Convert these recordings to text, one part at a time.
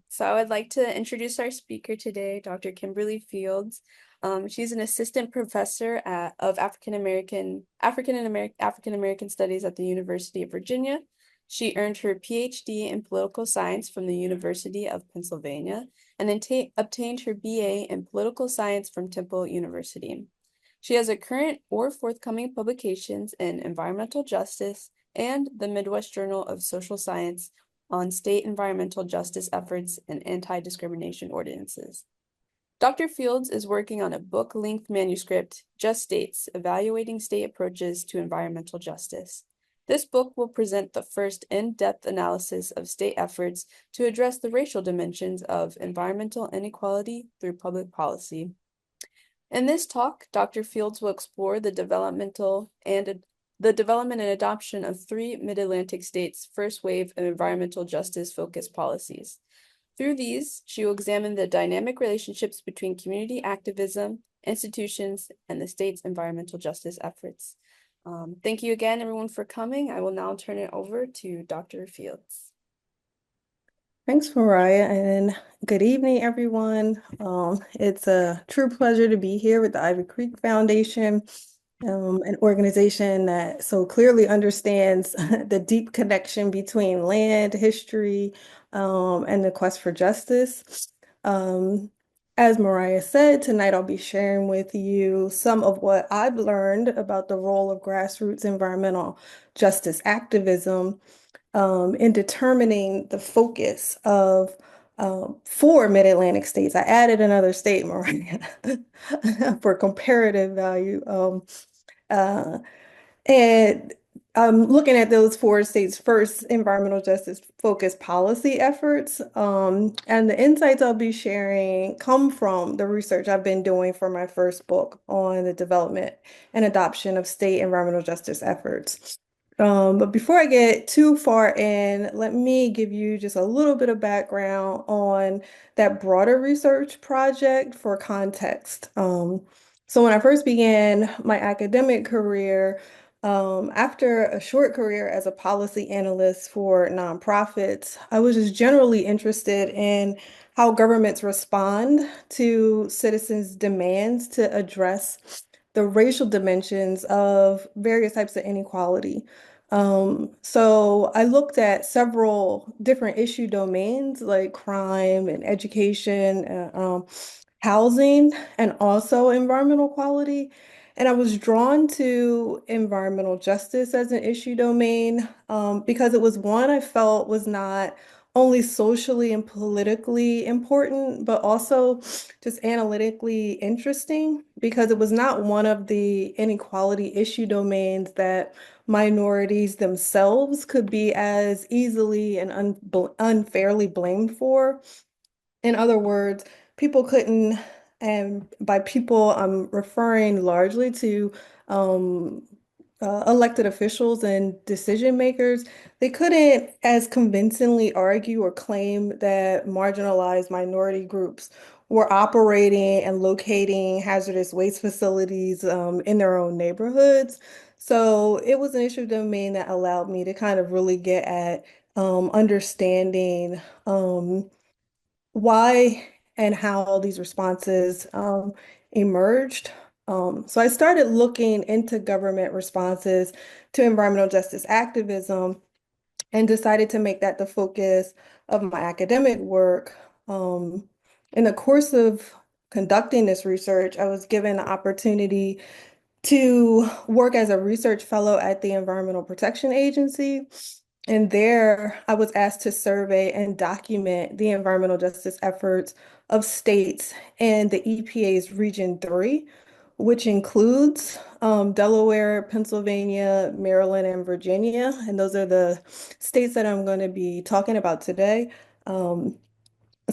So I would like to introduce our speaker today, Dr. Kimberly Fields. She's an assistant professor of African American Studies at the University of Virginia. She earned her PhD in political science from the University of Pennsylvania and then obtained her BA in political science from Temple University. She has a current or forthcoming publications in environmental justice and the Midwest Journal of Social Science on state environmental justice efforts and anti-discrimination ordinances. Dr. Fields is working on a book-length manuscript, Just States, Evaluating State Approaches to Environmental Justice. This book will present the first in-depth analysis of state efforts to address the racial dimensions of environmental inequality through public policy. In this talk, Dr. Fields will explore the development and adoption of three Mid-Atlantic states' first wave of environmental justice-focused policies. Through these, she will examine the dynamic relationships between community activism, institutions, and the state's environmental justice efforts. Thank you again, everyone, for coming. I will now turn it over to Dr. Fields. Thanks, Mariah, and good evening, everyone. It's a true pleasure to be here with the Ivy Creek Foundation, an organization that so clearly understands the deep connection between land, history, and the quest for justice. Um, as Mariah said, tonight I'll be sharing with you some of what I've learned about the role of grassroots environmental justice activism in determining the focus of four Mid-Atlantic states. I added another state, Mariah, for comparative value. Uh, and I'm looking at those four states' first environmental justice focused policy efforts. And the insights I'll be sharing come from the research I've been doing for my first book on the development and adoption of state environmental justice efforts. But before I get too far in, let me give you just a little bit of background on that broader research project for context. So when I first began my academic career, after a short career as a policy analyst for nonprofits, I was just generally interested in how governments respond to citizens' demands to address the racial dimensions of various types of inequality. So I looked at several different issue domains like crime and education, housing, and also environmental quality. And I was drawn to environmental justice as an issue domain because it was one I felt was not only socially and politically important, but also just analytically interesting because it was not one of the inequality issue domains that minorities themselves could be as easily and unfairly blamed for. In other words, people couldn't, and by people, I'm referring largely to um, elected officials and decision makers, they couldn't as convincingly argue or claim that marginalized minority groups were operating and locating hazardous waste facilities in their own neighborhoods. So it was an issue domain that allowed me to kind of really get at understanding why and how all these responses emerged. So I started looking into government responses to environmental justice activism and decided to make that the focus of my academic work. In the course of conducting this research, I was given the opportunity to work as a research fellow at the Environmental Protection Agency. And there, I was asked to survey and document the environmental justice efforts of states in the EPA's Region 3, which includes Delaware, Pennsylvania, Maryland, and Virginia. And those are the states that I'm going to be talking about today. So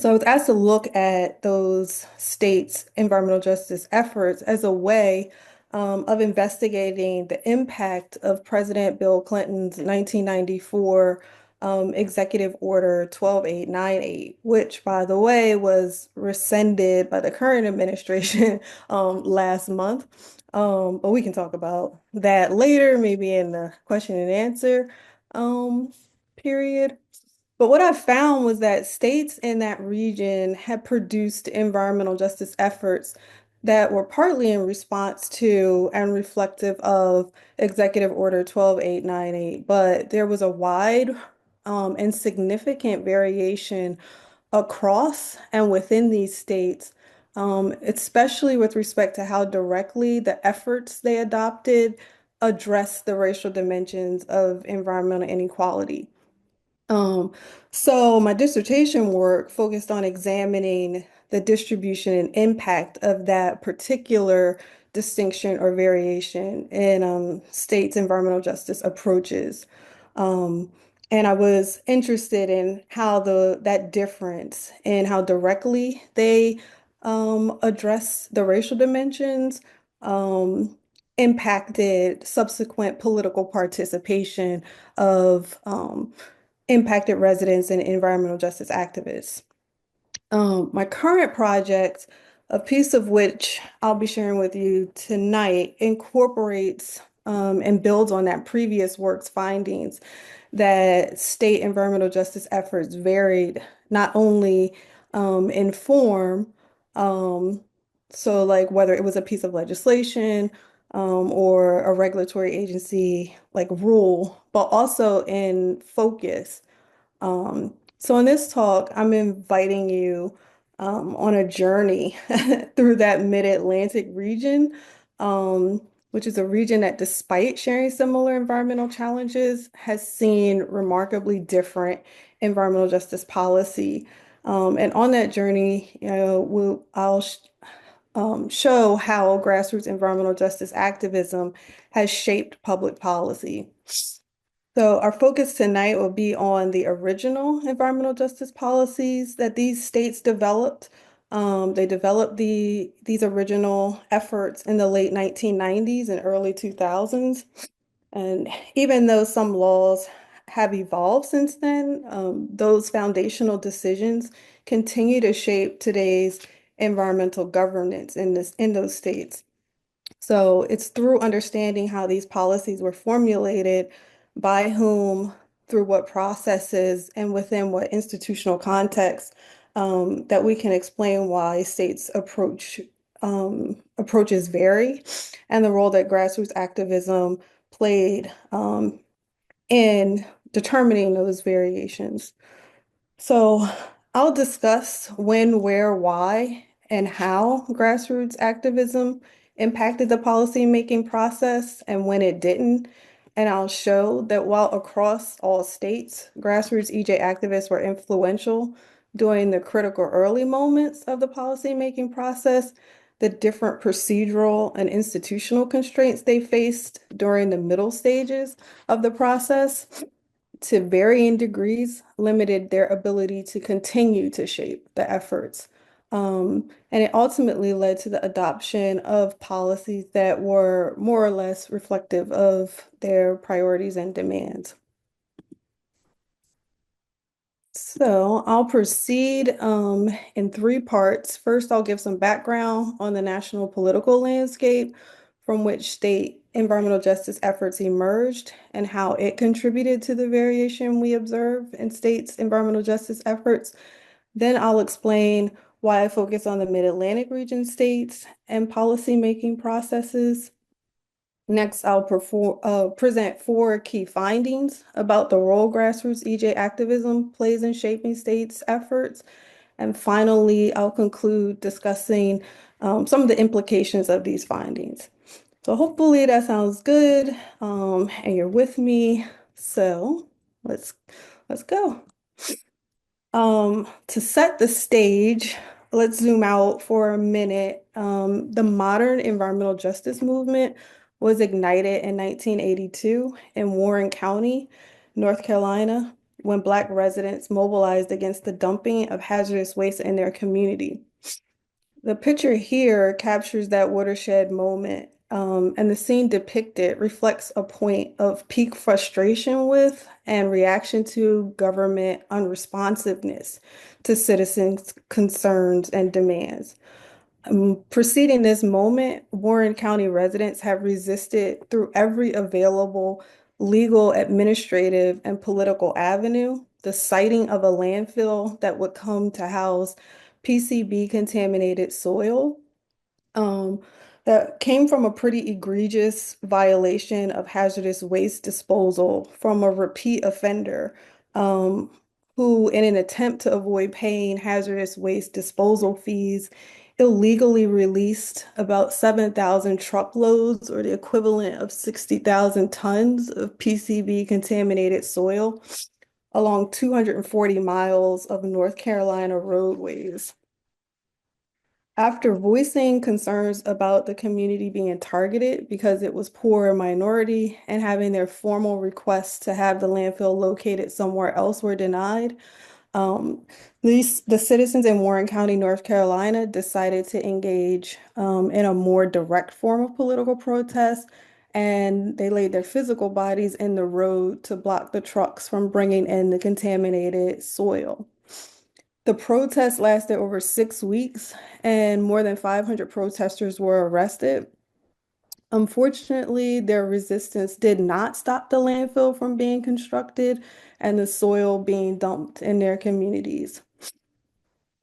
I was asked to look at those states' environmental justice efforts as a way of investigating the impact of President Bill Clinton's 1994 Executive Order 12898, which, by the way, was rescinded by the current administration last month. But we can talk about that later, maybe in the question and answer period. But what I found was that states in that region had produced environmental justice efforts that were partly in response to and reflective of Executive Order 12898, but there was a wide and significant variation across and within these states, especially with respect to how directly the efforts they adopted address the racial dimensions of environmental inequality. Um, so my dissertation work focused on examining the distribution and impact of that particular distinction or variation in states' environmental justice approaches. Um, and I was interested in how that difference and how directly they address the racial dimensions um, impacted subsequent political participation of impacted residents and environmental justice activists. My current project, a piece of which I'll be sharing with you tonight, incorporates and builds on that previous work's findings that state environmental justice efforts varied not only in form, um, so like whether it was a piece of legislation or a regulatory agency like rule, but also in focus. So in this talk, I'm inviting you on a journey through that mid-Atlantic region, um, which is a region that, despite sharing similar environmental challenges, has seen remarkably different environmental justice policy. And on that journey, I'll show how grassroots environmental justice activism has shaped public policy. So our focus tonight will be on the original environmental justice policies that these states developed. They developed these original efforts in the late 1990s and early 2000s. And even though some laws have evolved since then, those foundational decisions continue to shape today's environmental governance in those states. So it's through understanding how these policies were formulated, by whom, through what processes, and within what institutional context, that we can explain why states approaches vary, and the role that grassroots activism played in determining those variations. So I'll discuss when, where, why, and how grassroots activism impacted the policymaking process and when it didn't. And I'll show that while across all states, grassroots EJ activists were influential during the critical early moments of the policymaking process, the different procedural and institutional constraints they faced during the middle stages of the process to varying degrees limited their ability to continue to shape the efforts. And it ultimately led to the adoption of policies that were more or less reflective of their priorities and demands. So I'll proceed in three parts. First, I'll give some background on the national political landscape from which state environmental justice efforts emerged and how it contributed to the variation we observe in states' environmental justice efforts. Then I'll explain why I focus on the Mid-Atlantic region states and policymaking processes. Next, I'll present four key findings about the role grassroots EJ activism plays in shaping states' efforts. And finally, I'll conclude discussing some of the implications of these findings. So hopefully that sounds good, and you're with me. So let's go. To set the stage, let's zoom out for a minute. The modern environmental justice movement was ignited in 1982 in Warren County, North Carolina, when Black residents mobilized against the dumping of hazardous waste in their community. The picture here captures that watershed moment, and the scene depicted reflects a point of peak frustration with and reaction to government unresponsiveness to citizens' concerns and demands. Preceding this moment, Warren County residents have resisted through every available legal, administrative, and political avenue the siting of a landfill that would come to house PCB contaminated soil um, that came from a pretty egregious violation of hazardous waste disposal from a repeat offender um, who, in an attempt to avoid paying hazardous waste disposal fees, illegally released about 7,000 truckloads or the equivalent of 60,000 tons of PCB contaminated soil along 240 miles of North Carolina roadways. After voicing concerns about the community being targeted because it was poor and minority and having their formal requests to have the landfill located somewhere else were denied, um, the citizens in Warren County, North Carolina, decided to engage in a more direct form of political protest, and they laid their physical bodies in the road to block the trucks from bringing in the contaminated soil. The protest lasted over 6 weeks, and more than 500 protesters were arrested. Unfortunately, their resistance did not stop the landfill from being constructed and the soil being dumped in their communities.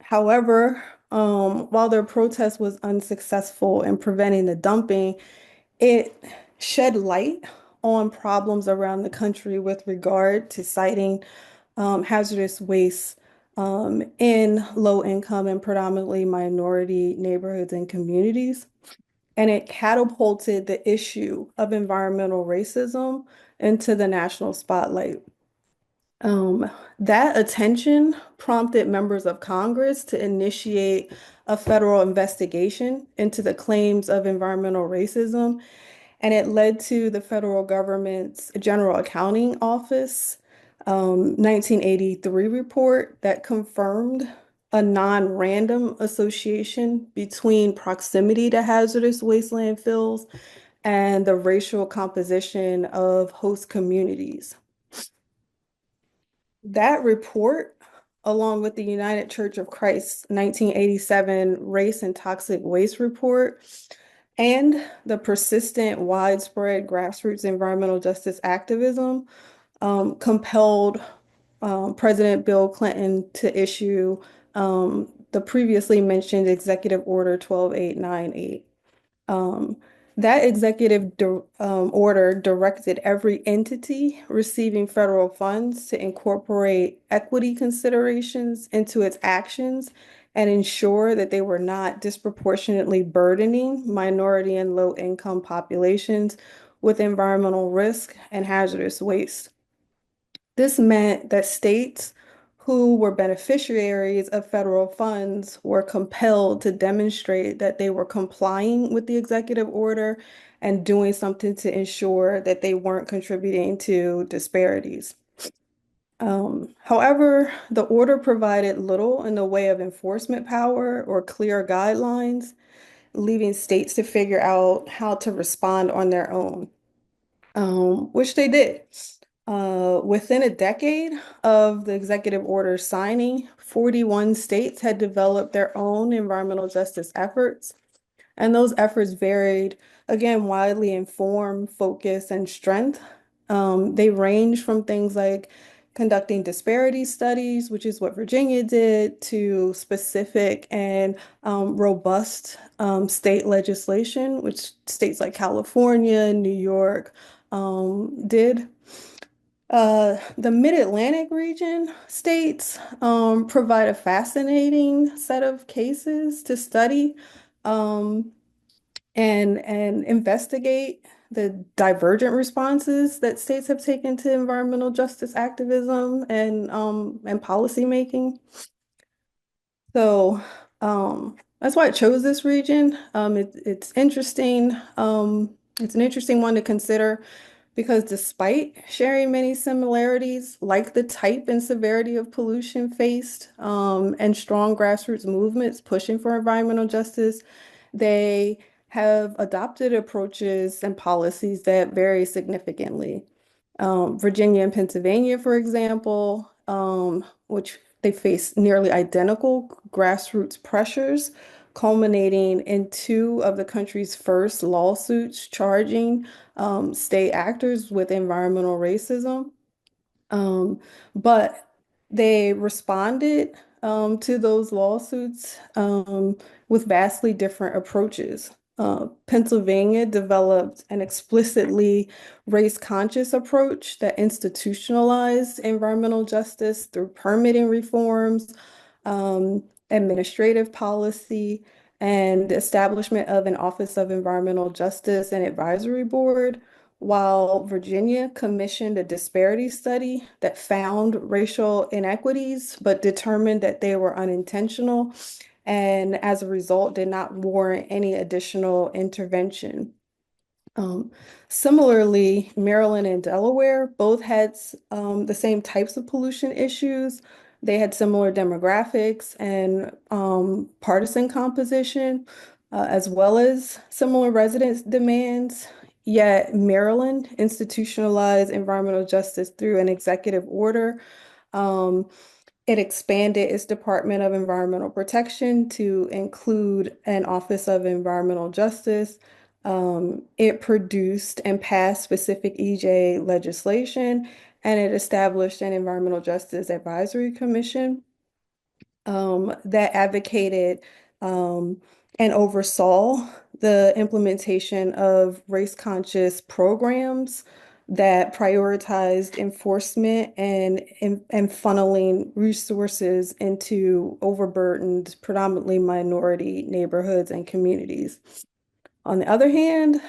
However, while their protest was unsuccessful in preventing the dumping, it shed light on problems around the country with regard to citing hazardous waste in low income and predominantly minority neighborhoods and communities. And it catapulted the issue of environmental racism into the national spotlight. Um, that attention prompted members of Congress to initiate a federal investigation into the claims of environmental racism, and it led to the federal government's General Accounting Office 1983 report that confirmed a non-random association between proximity to hazardous waste landfills and the racial composition of host communities. That report, along with the United Church of Christ's 1987 Race and Toxic Waste Report, and the persistent widespread grassroots environmental justice activism, compelled President Bill Clinton to issue the previously mentioned Executive Order 12898. Um, that order directed every entity receiving federal funds to incorporate equity considerations into its actions and ensure that they were not disproportionately burdening minority and low-income populations with environmental risk and hazardous waste. This meant that states who were beneficiaries of federal funds were compelled to demonstrate that they were complying with the executive order and doing something to ensure that they weren't contributing to disparities. However, the order provided little in the way of enforcement power or clear guidelines, leaving states to figure out how to respond on their own, which they did. Within a decade of the executive order signing, 41 states had developed their own environmental justice efforts, and those efforts varied, again, widely in form, focus, and strength. They range from things like conducting disparity studies, which is what Virginia did, to specific and robust state legislation, which states like California, New York did. The Mid-Atlantic region states provide a fascinating set of cases to study um, and investigate the divergent responses that states have taken to environmental justice activism and policymaking. So that's why I chose this region. It's interesting. It's an interesting one to consider because despite sharing many similarities, like the type and severity of pollution faced and strong grassroots movements pushing for environmental justice, they have adopted approaches and policies that vary significantly. Virginia and Pennsylvania, for example, which they face nearly identical grassroots pressures, culminating in two of the country's first lawsuits charging state actors with environmental racism. But They responded to those lawsuits with vastly different approaches. Pennsylvania developed an explicitly race-conscious approach that institutionalized environmental justice through permitting reforms, administrative policy, and the establishment of an Office of Environmental Justice and Advisory Board, while Virginia commissioned a disparity study that found racial inequities, but determined that they were unintentional, and as a result, did not warrant any additional intervention. Um, Similarly, Maryland and Delaware both had the same types of pollution issues. They had similar demographics and partisan composition, as well as similar residence demands. Yet Maryland institutionalized environmental justice through an executive order. Um, it expanded its Department of Environmental Protection to include an Office of Environmental Justice. It produced and passed specific EJ legislation, and it established an Environmental Justice Advisory Commission that advocated and oversaw the implementation of race-conscious programs that prioritized enforcement and funneling resources into overburdened, predominantly minority neighborhoods and communities. On the other hand,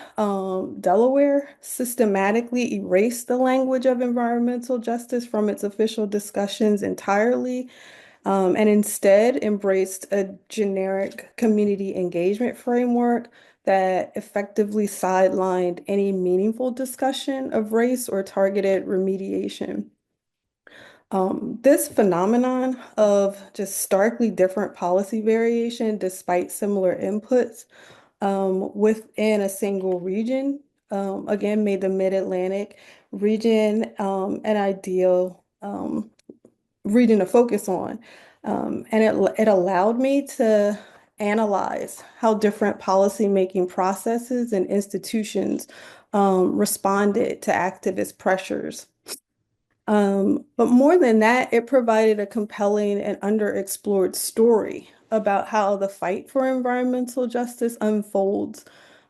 Delaware systematically erased the language of environmental justice from its official discussions entirely, and instead embraced a generic community engagement framework that effectively sidelined any meaningful discussion of race or targeted remediation. This phenomenon of just starkly different policy variation despite similar inputs within a single region, again, made the Mid-Atlantic region an ideal region to focus on. And it allowed me to analyze how different policymaking processes and institutions responded to activist pressures. But more than that, it provided a compelling and underexplored story about how the fight for environmental justice unfolds,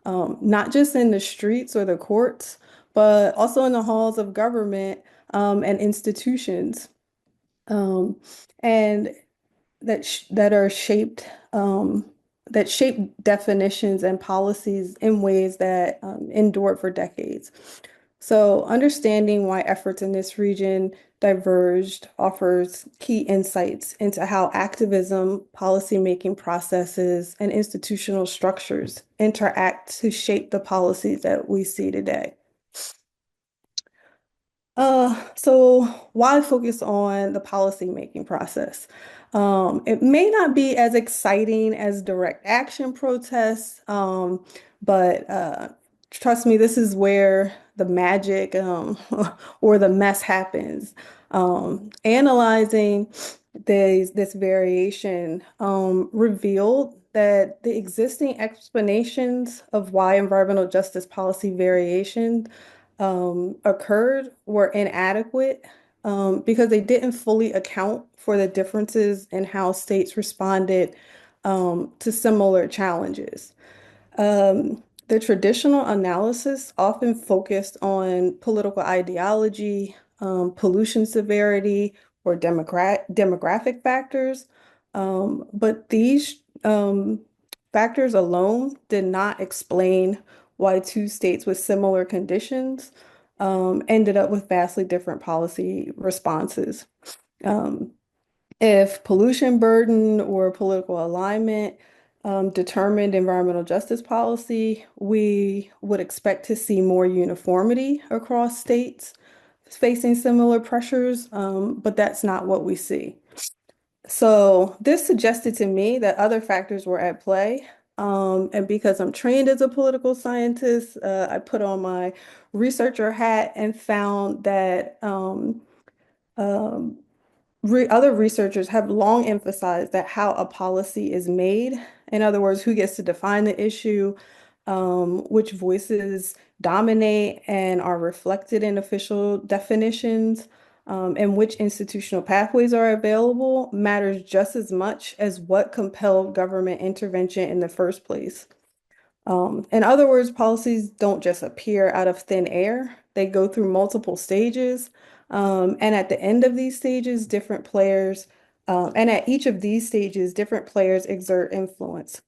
not just in the streets or the courts, but also in the halls of government and institutions, um, and that are shaped that shape definitions and policies in ways that endured for decades. So understanding why efforts in this region diverged offers key insights into how activism, policymaking processes, and institutional structures interact to shape the policies that we see today. So why focus on the policymaking process? It may not be as exciting as direct action protests, but trust me, this is where the magic or the mess happens. Analyzing this variation revealed that the existing explanations of why environmental justice policy variation occurred were inadequate because they didn't fully account for the differences in how states responded to similar challenges. The traditional analysis often focused on political ideology, pollution severity, or demographic factors, but these factors alone did not explain why two states with similar conditions ended up with vastly different policy responses. Um, if pollution burden or political alignment determined environmental justice policy, we would expect to see more uniformity across states facing similar pressures, but that's not what we see. So this suggested to me that other factors were at play. And because I'm trained as a political scientist, I put on my researcher hat and found that um, other researchers have long emphasized that how a policy is made, in other words, who gets to define the issue, which voices dominate and are reflected in official definitions, and which institutional pathways are available matters just as much as what compelled government intervention in the first place. In other words, policies don't just appear out of thin air. They go through multiple stages. And at the end of these stages, and at each of these stages, different players exert influence.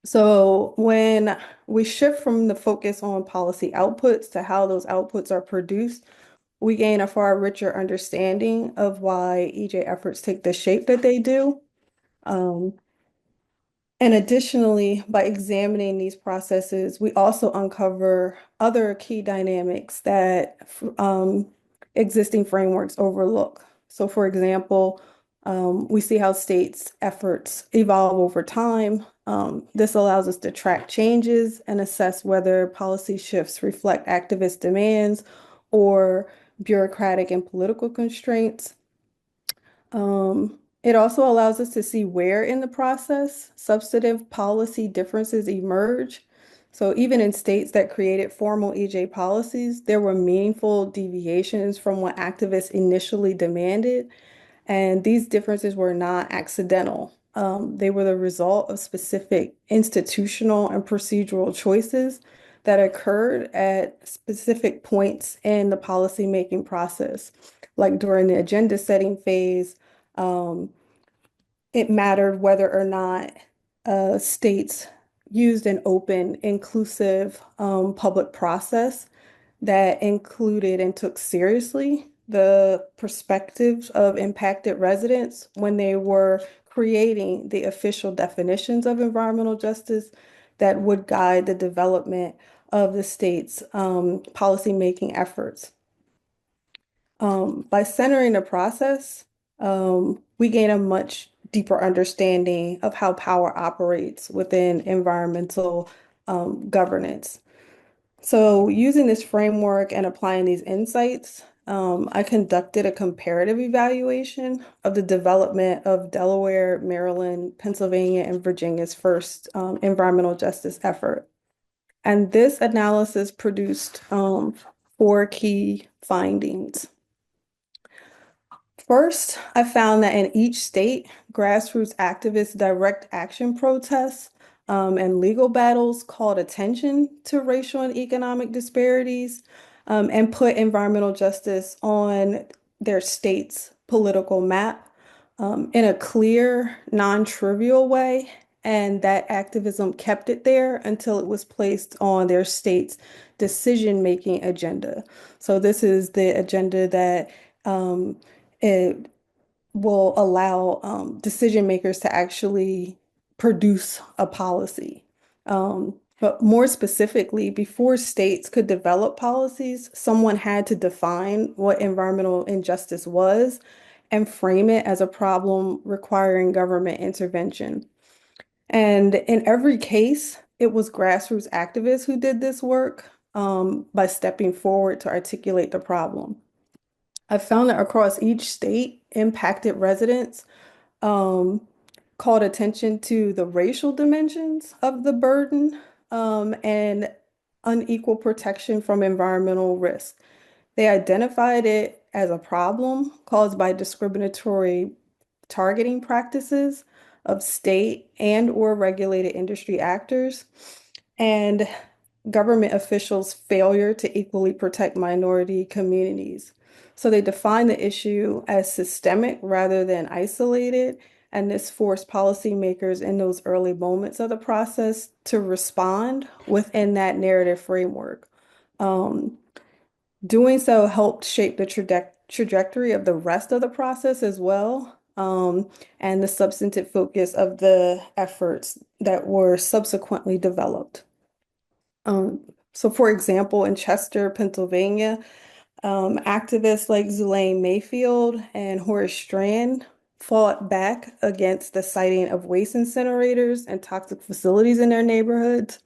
So when we shift from the focus on policy outputs to how those outputs are produced, we gain a far richer understanding of why EJ efforts take the shape that they do. Um, and additionally, by examining these processes, we also uncover other key dynamics that existing frameworks overlook. So, for example, we see how states' efforts evolve over time. This allows us to track changes and assess whether policy shifts reflect activist demands or bureaucratic and political constraints. It also allows us to see where in the process substantive policy differences emerge. So even in states that created formal EJ policies, there were meaningful deviations from what activists initially demanded. And these differences were not accidental. They were the result of specific institutional and procedural choices that occurred at specific points in the policymaking process, like during the agenda setting phase. um, it mattered whether or not states used an open, inclusive public process that included and took seriously the perspectives of impacted residents when they were creating the official definitions of environmental justice that would guide the development of the state's policymaking efforts. By centering the process, we gain a much deeper understanding of how power operates within environmental governance. So, using this framework and applying these insights, I conducted a comparative evaluation of the development of Delaware, Maryland, Pennsylvania, and Virginia's first environmental justice effort. And this analysis produced four key findings. First, I found that in each state, grassroots activists' direct action protests and legal battles called attention to racial and economic disparities and put environmental justice on their state's political map in a clear, non-trivial way. And that activism kept it there until it was placed on their state's decision-making agenda. So this is the agenda that it will allow decision makers to actually produce a policy. But more specifically, before states could develop policies, someone had to define what environmental injustice was and frame it as a problem requiring government intervention. And in every case, it was grassroots activists who did this work by stepping forward to articulate the problem. I found that across each state, impacted residents um, called attention to the racial dimensions of the burden and unequal protection from environmental risk. They identified it as a problem caused by discriminatory targeting practices of state and or regulated industry actors and government officials' failure to equally protect minority communities. So they define the issue as systemic rather than isolated, and this forced policymakers in those early moments of the process to respond within that narrative framework. Um, Doing so helped shape the trajectory of the rest of the process as well, and the substantive focus of the efforts that were subsequently developed. Um, so, for example, in Chester, Pennsylvania, activists like Zulaine Mayfield and Horace Strand fought back against the siting of waste incinerators and toxic facilities in their neighborhoods.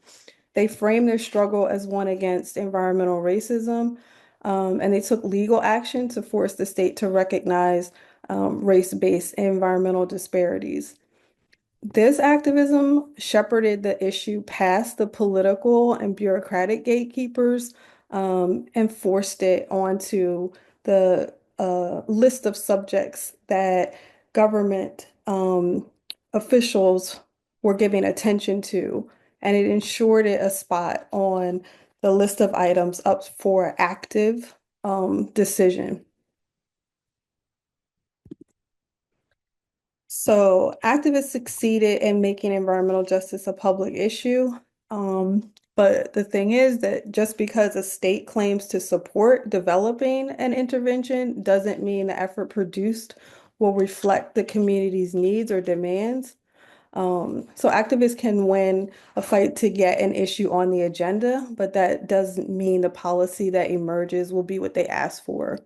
They framed their struggle as one against environmental racism, and they took legal action to force the state to recognize race-based environmental disparities. This activism shepherded the issue past the political and bureaucratic gatekeepers and forced it onto the a list of subjects that government officials were giving attention to, and it ensured it a spot on the list of items up for active decision. So activists succeeded in making environmental justice a public issue. But the thing is that just because a state claims to support developing an intervention doesn't mean the effort produced will reflect the community's needs or demands. So activists can win a fight to get an issue on the agenda, but that doesn't mean the policy that emerges will be what they ask for.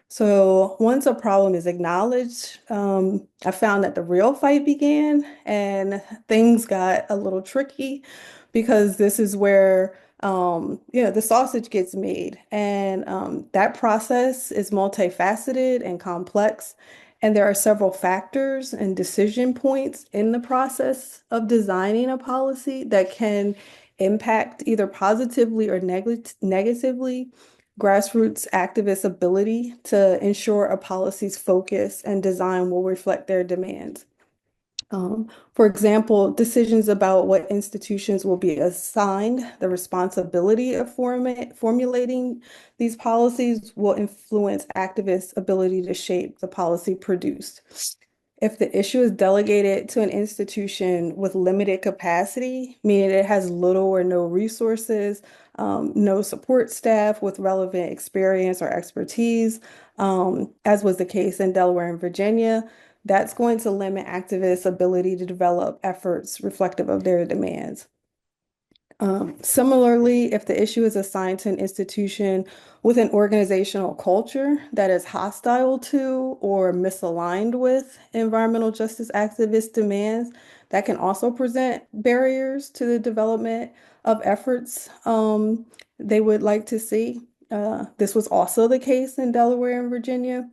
So once a problem is acknowledged, I found that the real fight began and things got a little tricky because this is where the sausage gets made. And that process is multifaceted and complex. And there are several factors and decision points in the process of designing a policy that can impact either positively or negatively grassroots activists' ability to ensure a policy's focus and design will reflect their demands. For example, decisions about what institutions will be assigned the responsibility of formulating these policies will influence activists' ability to shape the policy produced. If the issue is delegated to an institution with limited capacity, meaning it has little or no resources, no support staff with relevant experience or expertise, as was the case in Delaware and Virginia, that's going to limit activists' ability to develop efforts reflective of their demands. Similarly, if the issue is assigned to an institution with an organizational culture that is hostile to or misaligned with environmental justice activist demands, that can also present barriers to the development of efforts they would like to see. This was also the case in Delaware and Virginia.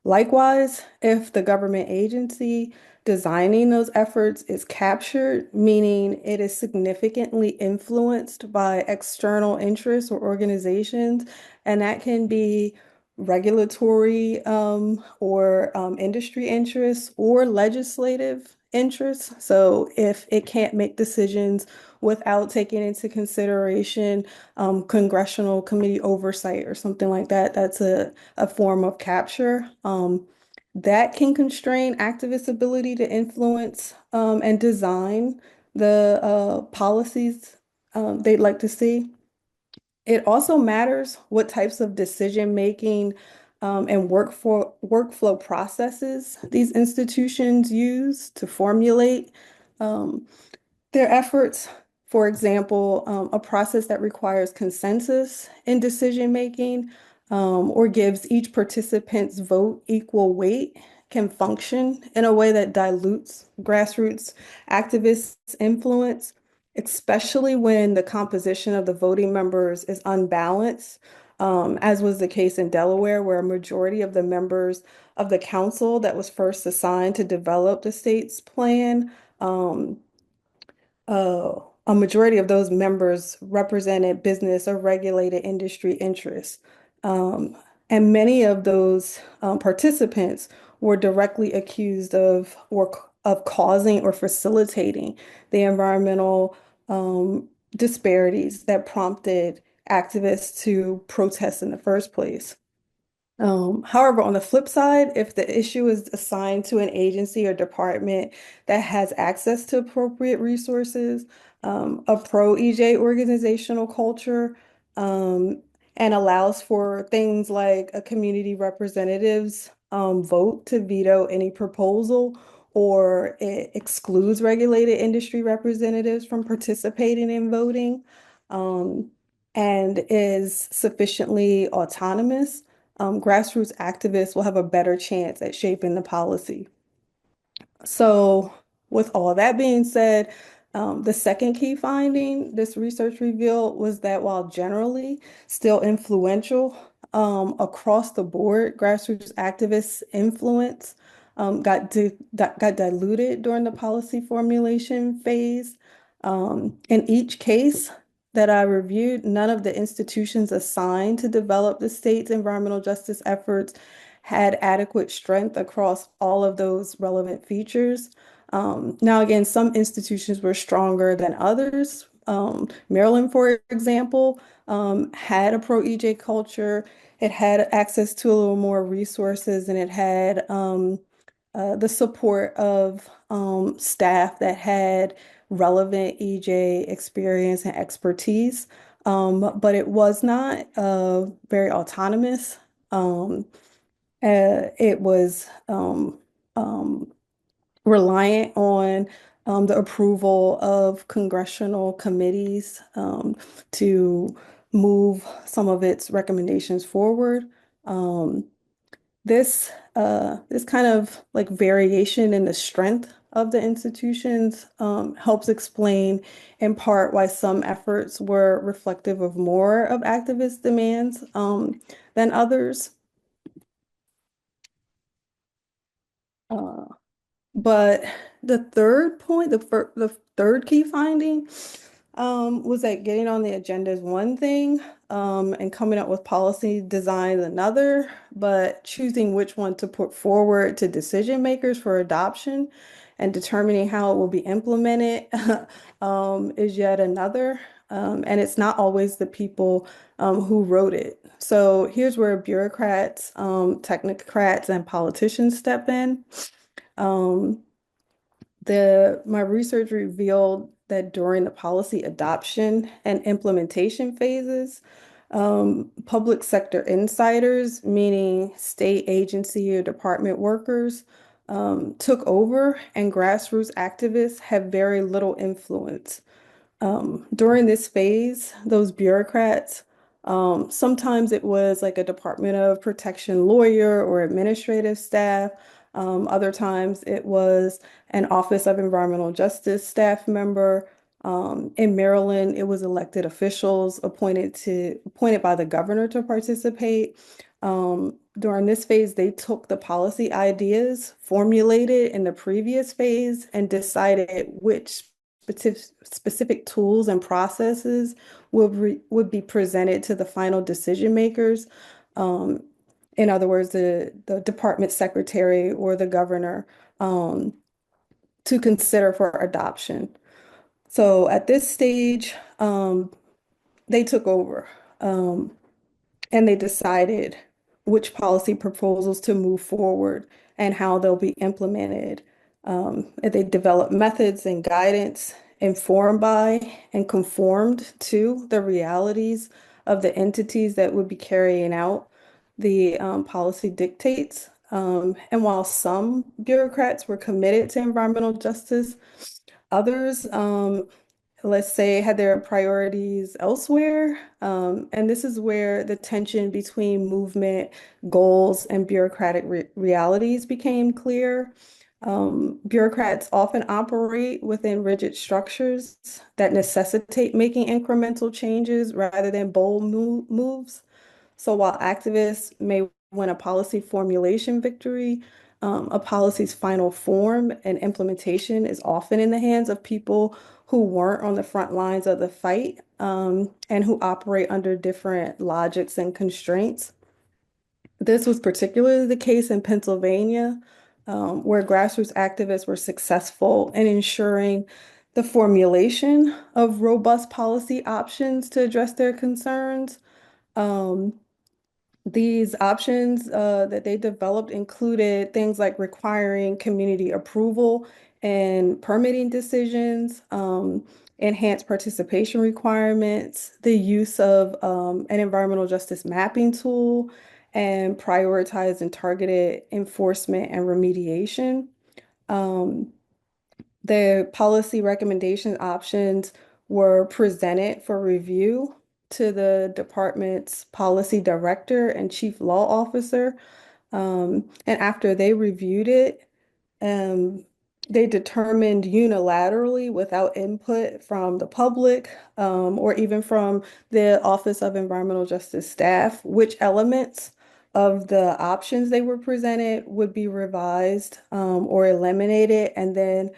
Likewise, if the government agency designing those efforts is captured, meaning it is significantly influenced by external interests or organizations, and that can be regulatory or industry interests or legislative interests. So if it can't make decisions without taking into consideration congressional committee oversight or something like that, that's a form of capture. That can constrain activists' ability to influence and design the policies they'd like to see. It also matters what types of decision making and workflow processes these institutions use to formulate um, their efforts. For example, a process that requires consensus in decision making or gives each participant's vote equal weight can function in a way that dilutes grassroots activists' influence, especially when the composition of the voting members is unbalanced, as was the case in Delaware, where a majority of the members of the council that was first assigned to develop the state's plan a majority of those members represented business or regulated industry interests. Um, and many of those participants were directly accused of causing or facilitating the environmental disparities that prompted activists to protest in the first place. However, on the flip side, if the issue is assigned to an agency or department that has access to appropriate resources, a pro-EJ organizational culture, and allows for things like a community representative's vote to veto any proposal, or it excludes regulated industry representatives from participating in voting, um, and is sufficiently autonomous, grassroots activists will have a better chance at shaping the policy. So, with all that being said, the second key finding this research revealed was that while generally still influential across the board, grassroots activists' influence got diluted during the policy formulation phase. In each case, that I reviewed, none of the institutions assigned to develop the state's environmental justice efforts had adequate strength across all of those relevant features. Now, again, some institutions were stronger than others. Maryland, for example, had a pro-EJ culture. It had access to a little more resources, and it had the support of staff that had relevant EJ experience and expertise, but it was not very autonomous. Um, it was reliant on the approval of congressional committees to move some of its recommendations forward. Um, this kind of like variation in the strength of the institutions helps explain in part why some efforts were reflective of more of activist demands than others. Uh, but the third point, the third key finding was that getting on the agenda is one thing, and coming up with policy design is another, but choosing which one to put forward to decision makers for adoption and determining how it will be implemented is yet another. And it's not always the people who wrote it. So here's where bureaucrats, technocrats, and politicians step in. Um, my research revealed that during the policy adoption and implementation phases, public sector insiders, meaning state agency or department workers, took over, and grassroots activists have very little influence. During this phase, those bureaucrats, sometimes it was like a Department of Protection lawyer or administrative staff. Other times it was an Office of Environmental Justice staff member. In Maryland, it was elected officials appointed by the governor to participate. During this phase, they took the policy ideas formulated in the previous phase and decided which specific tools and processes would be presented to the final decision makers. Um, in other words, the department secretary or the governor to consider for adoption. So at this stage, they took over. And they decided which policy proposals to move forward and how they'll be implemented. And they developed methods and guidance informed by and conformed to the realities of the entities that would be carrying out the policy dictates. And while some bureaucrats were committed to environmental justice, others let's say, had their priorities elsewhere. And this is where the tension between movement goals and bureaucratic realities became clear. Bureaucrats often operate within rigid structures that necessitate making incremental changes rather than bold moves. So while activists may win a policy formulation victory, a policy's final form and implementation is often in the hands of people who weren't on the front lines of the fight, and who operate under different logics and constraints. This was particularly the case in Pennsylvania, where grassroots activists were successful in ensuring the formulation of robust policy options to address their concerns. Um, these options that they developed included things like requiring community approval and permitting decisions, enhanced participation requirements, the use of an environmental justice mapping tool, and prioritized and targeted enforcement and remediation. Um, the policy recommendation options were presented for review to the department's policy director and chief law officer. And after they reviewed it, um, they determined unilaterally without input from the public, or even from the Office of Environmental Justice staff, which elements of the options they were presented would be revised or eliminated. And then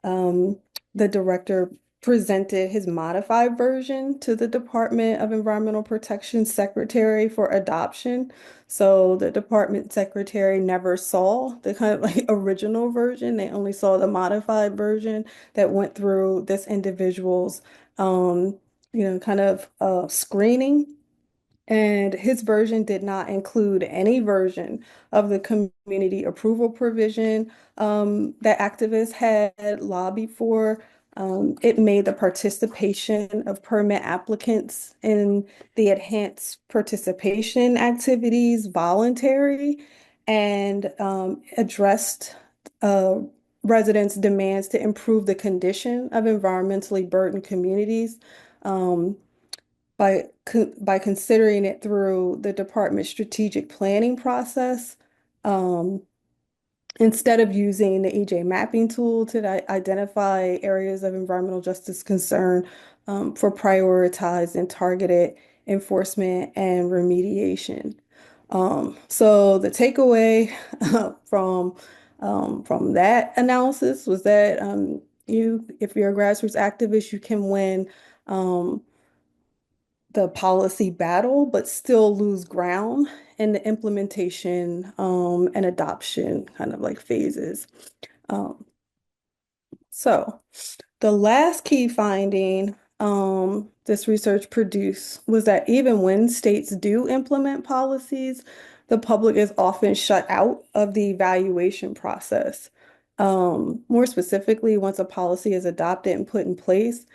um, the director presented his modified version to the Department of Environmental Protection Secretary for adoption. So the department secretary never saw the kind of like original version. They only saw the modified version that went through this individual's, um, kind of screening. And his version did not include any version of the community approval provision that activists had lobbied for. It made the participation of permit applicants in the enhanced participation activities voluntary and addressed uh, residents' demands to improve the condition of environmentally burdened communities. Um, by considering it through the department's strategic planning process, um, instead of using the EJ mapping tool to identify areas of environmental justice concern for prioritized and targeted enforcement and remediation. So the takeaway from that analysis was that if you're a grassroots activist, you can win um, the policy battle, but still lose ground in the implementation and adoption kind of like phases. Um, so the last key finding this research produced was that even when states do implement policies, the public is often shut out of the evaluation process. More specifically, once a policy is adopted and put in place,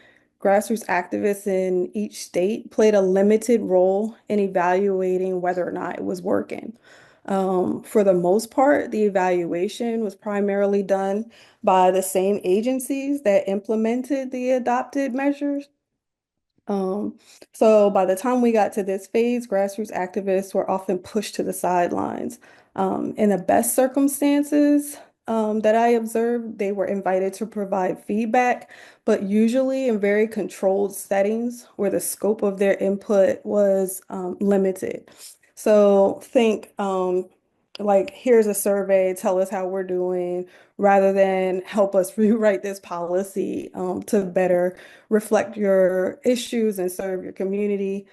grassroots activists in each state played a limited role in evaluating whether or not it was working. For the most part, the evaluation was primarily done by the same agencies that implemented the adopted measures. Um, so by the time we got to this phase, grassroots activists were often pushed to the sidelines. In the best circumstances that I observed, they were invited to provide feedback, but usually in very controlled settings where the scope of their input was limited. So think like, here's a survey, tell us how we're doing, rather than help us rewrite this policy to better reflect your issues and serve your community.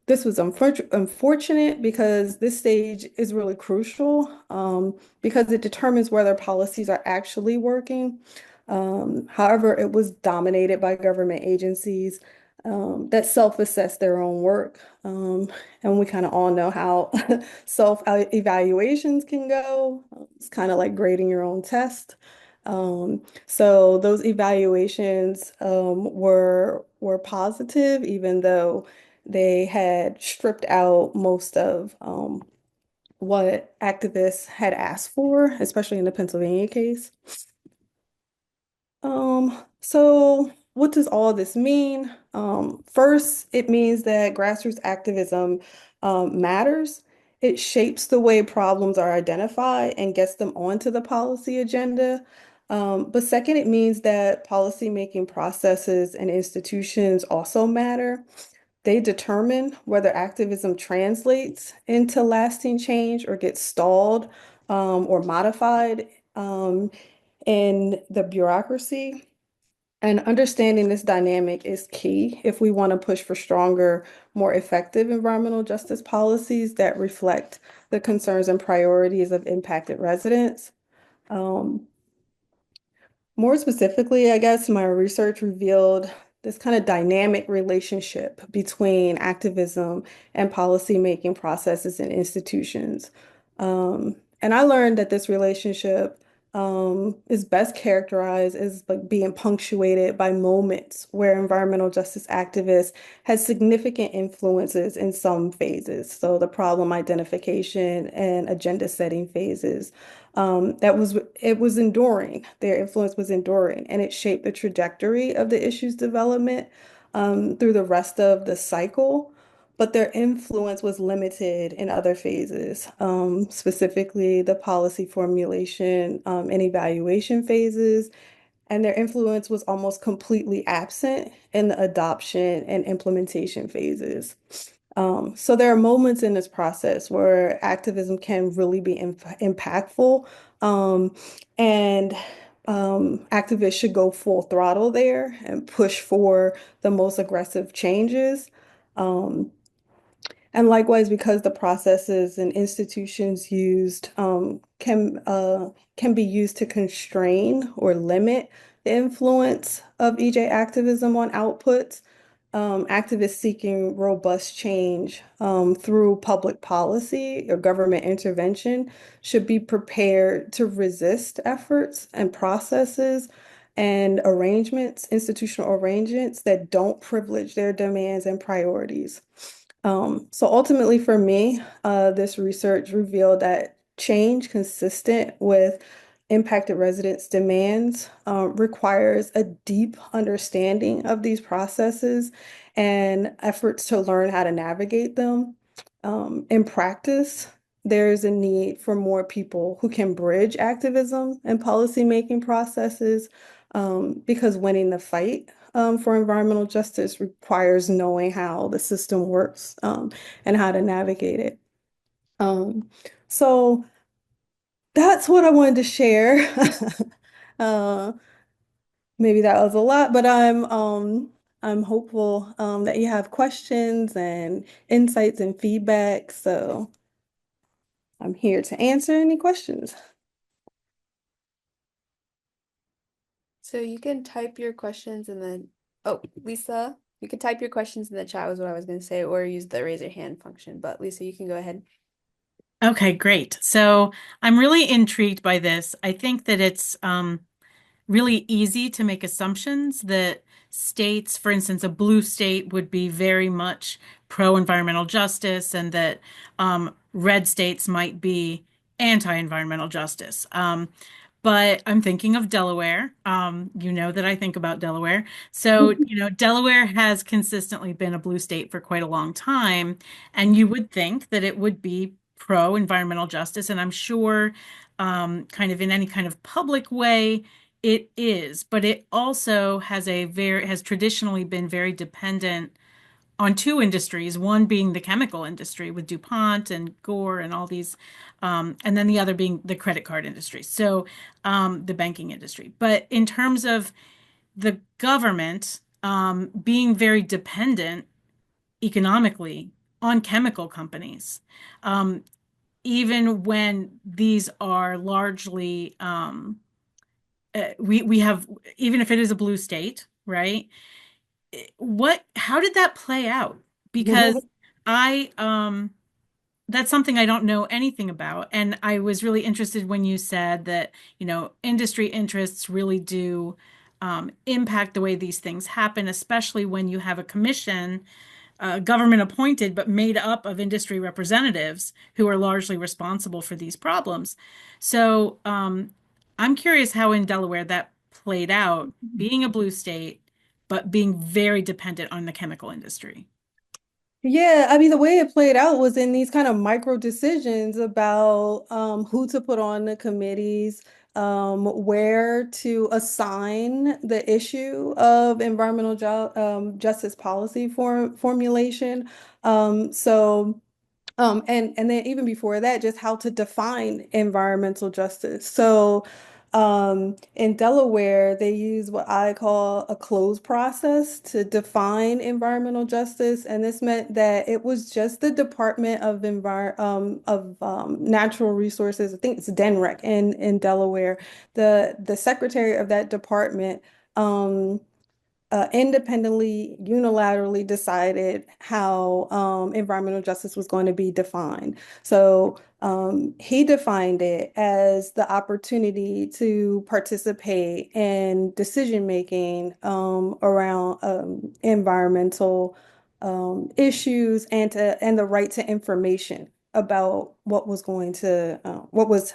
This was unfortunate because this stage is really crucial because it determines whether policies are actually working. However, it was dominated by government agencies that self-assess their own work. And we kind of all know how self-evaluations can go. It's kind of like grading your own test. So those evaluations were positive, even though they had stripped out most of what activists had asked for, especially in the Pennsylvania case. So what does all this mean? First, it means that grassroots activism matters. It shapes the way problems are identified and gets them onto the policy agenda. But second, it means that policymaking processes and institutions also matter. They determine whether activism translates into lasting change or gets stalled or modified in the bureaucracy. And understanding this dynamic is key if we want to push for stronger, more effective environmental justice policies that reflect the concerns and priorities of impacted residents. Um, More specifically, I guess my research revealed this kind of dynamic relationship between activism and policymaking processes and institutions. And I learned that this relationship is best characterized as like being punctuated by moments where environmental justice activists had significant influences in some phases. So the problem identification and agenda setting phases it was enduring. Their influence was enduring, and it shaped the trajectory of the issue's development through the rest of the cycle. But their influence was limited in other phases, specifically the policy formulation and evaluation phases. And their influence was almost completely absent in the adoption and implementation phases. So there are moments in this process where activism can really be impactful. Um, and activists should go full throttle there and push for the most aggressive changes. Um, and likewise, because the processes and institutions used can be used to constrain or limit the influence of EJ activism on outputs, activists seeking robust change through public policy or government intervention should be prepared to resist efforts and processes and arrangements, institutional arrangements that don't privilege their demands and priorities. So ultimately for me, this research revealed that change consistent with impacted residents' demands requires a deep understanding of these processes and efforts to learn how to navigate them. In practice, there's a need for more people who can bridge activism and policymaking processes because winning the fight for environmental justice requires knowing how the system works and how to navigate it. Um, so that's what I wanted to share. Uh, Maybe that was a lot, but I'm hopeful that you have questions and insights and feedback. So I'm here to answer any questions. So you can type your questions and then, oh, Lisa, you can type your questions in the chat was what I was going to say, or use the raise your hand function. But Lisa, you can go ahead. Okay, great. So I'm really intrigued by this. I think that it's really easy to make assumptions that states, for instance, a blue state would be very much pro-environmental justice, and that red states might be anti-environmental justice. But I'm thinking of Delaware. You know that I think about Delaware. So, Delaware has consistently been a blue state for quite a long time, and you would think that it would be pro-environmental justice, and I'm sure kind of in any kind of public way it is, but it also has traditionally been very dependent on two industries, one being the chemical industry with DuPont and Gore and all these, and then the other being the credit card industry. So the banking industry. But in terms of the government being very dependent economically on chemical companies, um, even when these are largely we have, even if it is a blue state, right? How did that play out? Because I that's something I don't know anything about. And I was really interested when you said that, industry interests really do impact the way these things happen, especially when you have a commission, government appointed, but made up of industry representatives who are largely responsible for these problems. So I'm curious how in Delaware that played out, being a blue state, but being very dependent on the chemical industry. Yeah, I mean, the way it played out was in these kind of micro decisions about who to put on the committees, where to assign the issue of environmental justice policy formulation. So and then even before that, just how to define environmental justice. So, in Delaware, they use what I call a closed process to define environmental justice, and this meant that it was just the Department of Natural Resources. I think it's DENREC in Delaware. The secretary of that department. Independently, unilaterally decided how environmental justice was going to be defined. So he defined it as the opportunity to participate in decision making around environmental issues and the right to information about what was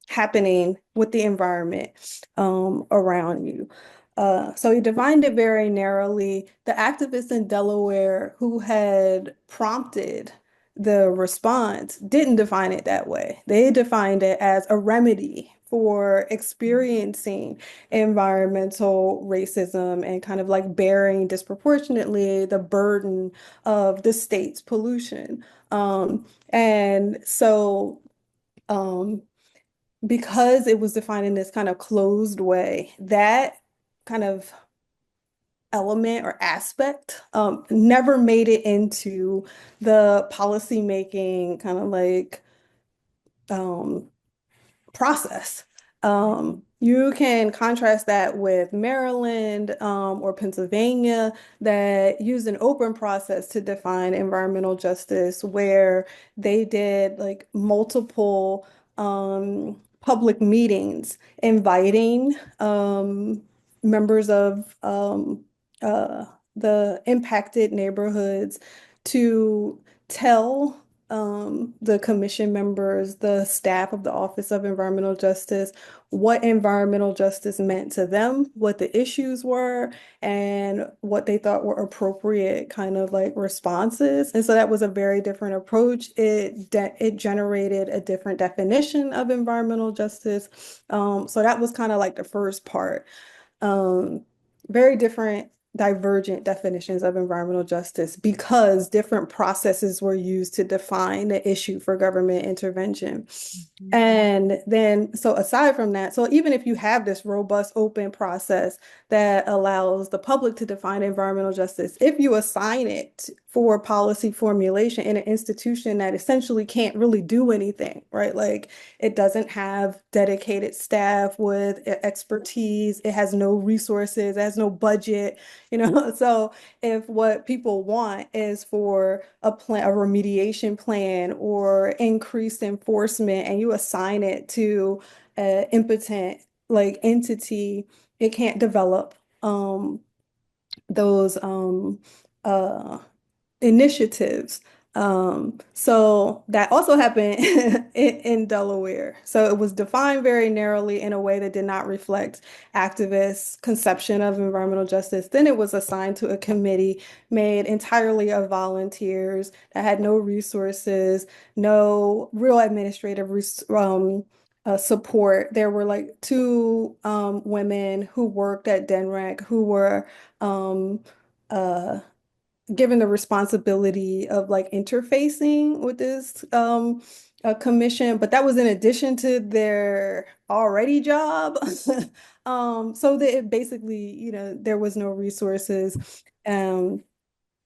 happening with the environment around you. So he defined it very narrowly. The activists in Delaware who had prompted the response didn't define it that way. They defined it as a remedy for experiencing environmental racism and kind of like bearing disproportionately the burden of the state's pollution. And so um, because it was defined in this kind of closed way, that kind of element or aspect never made it into the policy making kind of like um, process. You can contrast that with Maryland or Pennsylvania that used an open process to define environmental justice, where they did like multiple public meetings inviting members of uh, the impacted neighborhoods to tell the commission members, the staff of the Office of Environmental Justice, what environmental justice meant to them, what the issues were, and what they thought were appropriate kind of like responses. And so that was a very different approach. It generated a different definition of environmental justice. So that was kind of like the first part. Um, Very different, divergent definitions of environmental justice because different processes were used to define the issue for government intervention. Mhm. And then, so aside from that, so even if you have this robust, open process that allows the public to define environmental justice, if you assign it for policy formulation in an institution that essentially can't really do anything, right? Like it doesn't have dedicated staff with expertise, it has no resources, it has no budget, you know? So if what people want is for a plan, a remediation plan or increased enforcement, and you assign it to an impotent like entity, it can't develop those uh initiatives. So that also happened in Delaware. So it was defined very narrowly in a way that did not reflect activists' conception of environmental justice. Then it was assigned to a committee made entirely of volunteers that had no resources, no real administrative support. There were like two women who worked at DENREC who were um, uh, given the responsibility of like interfacing with this commission, but that was in addition to their already job. So that it basically, you know, there was no resources um,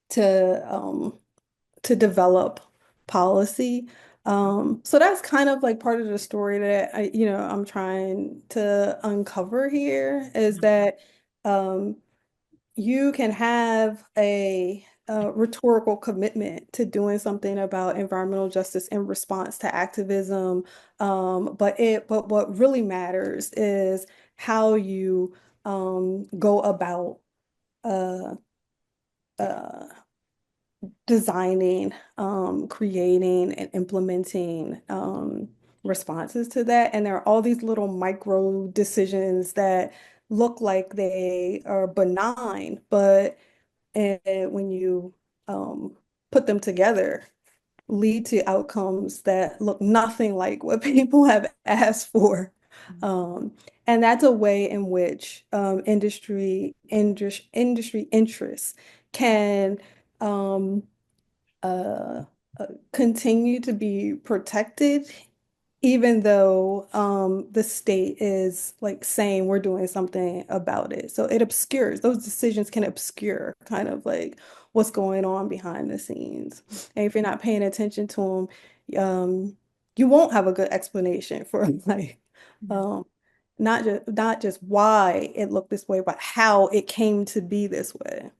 to to develop policy. So that's kind of like part of the story that I'm trying to uncover here is that um, you can have a rhetorical commitment to doing something about environmental justice in response to activism, but what really matters is how you go about uh, uh, designing, creating, and implementing responses to that. And there are all these little micro decisions that look like they are benign, but when you um, put them together, lead to outcomes that look nothing like what people have asked for. Um, and that's a way in which industry interests can um, uh, continue to be protected even though the state is like saying we're doing something about it. So it obscures, those decisions can obscure kind of like what's going on behind the scenes. And if you're not paying attention to them, you won't have a good explanation for like Yeah. um, not just why it looked this way, but how it came to be this way.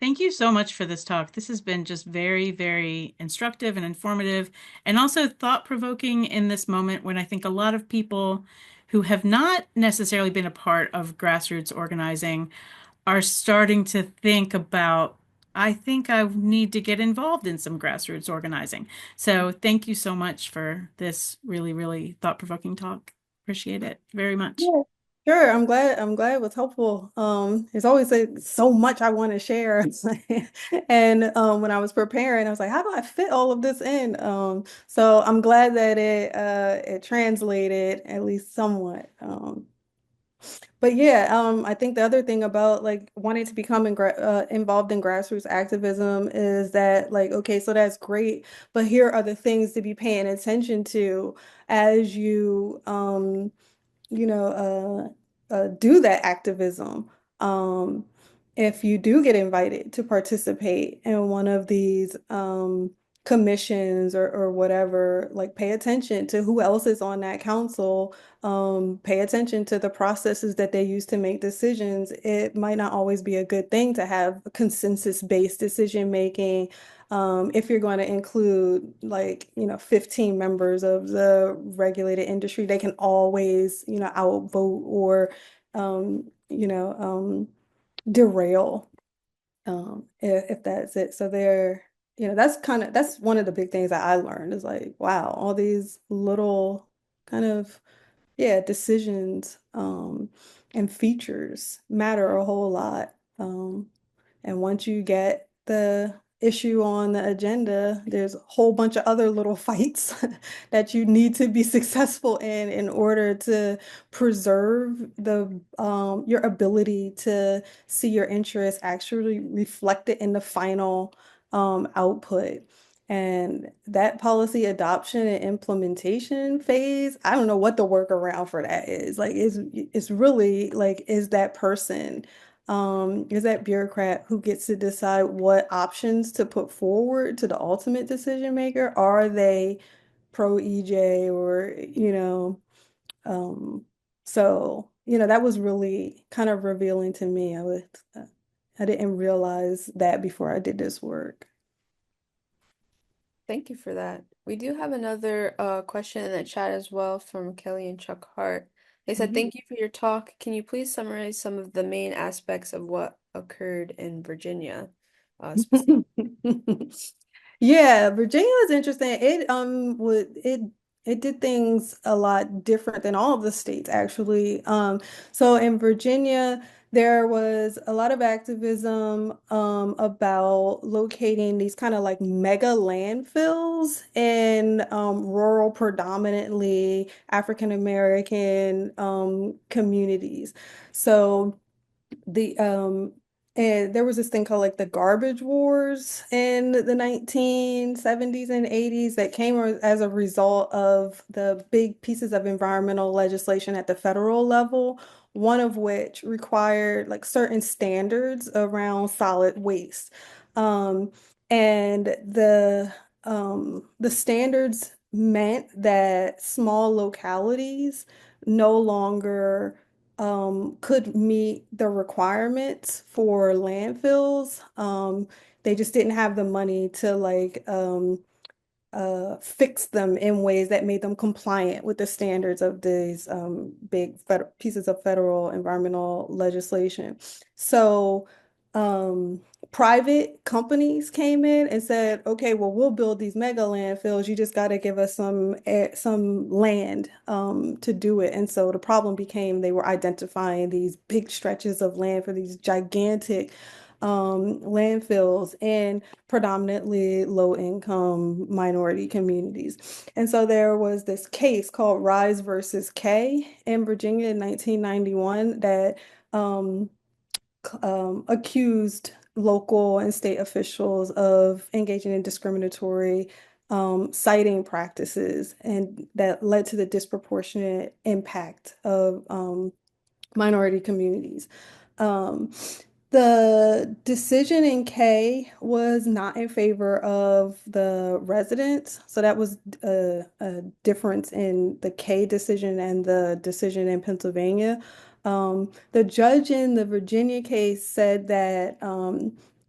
Thank you so much for this talk. This has been just very, very instructive and informative, and also thought-provoking in this moment when I think a lot of people who have not necessarily been a part of grassroots organizing are starting to think about, I think I need to get involved in some grassroots organizing. So thank you so much for this really, really thought-provoking talk. Appreciate it very much. Yeah, sure. I'm glad it was helpful. There's always like, so much I want to share. And when I was preparing, I was like, how do I fit all of this in? So I'm glad that it translated at least somewhat. But yeah, I think the other thing about like wanting to become involved in grassroots activism is that like, okay, so that's great, but here are the things to be paying attention to as you do that activism. Um, if you do get invited to participate in one of these commissions or whatever, like pay attention to who else is on that council, pay attention to the processes that they use to make decisions. It might not always be a good thing to have consensus-based decision making. If you're going to include like, 15 members of the regulated industry, they can always, outvote or, derail, if that's it. So that's one of the big things that I learned is like, wow, all these little kind of, yeah, decisions, and features matter a whole lot. And once you get the issue on the agenda, there's a whole bunch of other little fights that you need to be successful in order to preserve the your ability to see your interests actually reflected in the final output. And that policy adoption and implementation phase, I don't know what the workaround for that is. Like, it's really like, is that bureaucrat who gets to decide what options to put forward to the ultimate decision maker? Are they pro EJ or, that was really kind of revealing to me. I didn't realize that before I did this work. Thank you for that. We do have another question in the chat as well from Kelly and Chuck Hart. They said, Mhm. "Thank you for your talk. Can you please summarize some of the main aspects of what occurred in Virginia, specifically?" Yeah, Virginia is interesting. It did things a lot different than all of the states actually. So in Virginia, there was a lot of activism about locating these kind of like mega landfills in rural, predominantly African American communities. So the and there was this thing called like the garbage wars in the 1970s and 80s that came as a result of the big pieces of environmental legislation at the federal level, one of which required like certain standards around solid waste. Um, and the standards meant that small localities no longer could meet the requirements for landfills. They just didn't have the money to like fix them in ways that made them compliant with the standards of these big pieces of federal environmental legislation. So um, private companies came in and said, okay, well, we'll build these mega landfills. You just got to give us some land to do it. And so the problem became they were identifying these big stretches of land for these gigantic landfills in predominantly low-income minority communities. And so there was this case called Rise versus K in Virginia in 1991 that accused local and state officials of engaging in discriminatory siting practices, and that led to the disproportionate impact of minority communities. Um, the decision in K was not in favor of the residents. So that was a difference in the K decision and the decision in Pennsylvania. The judge in the Virginia case said that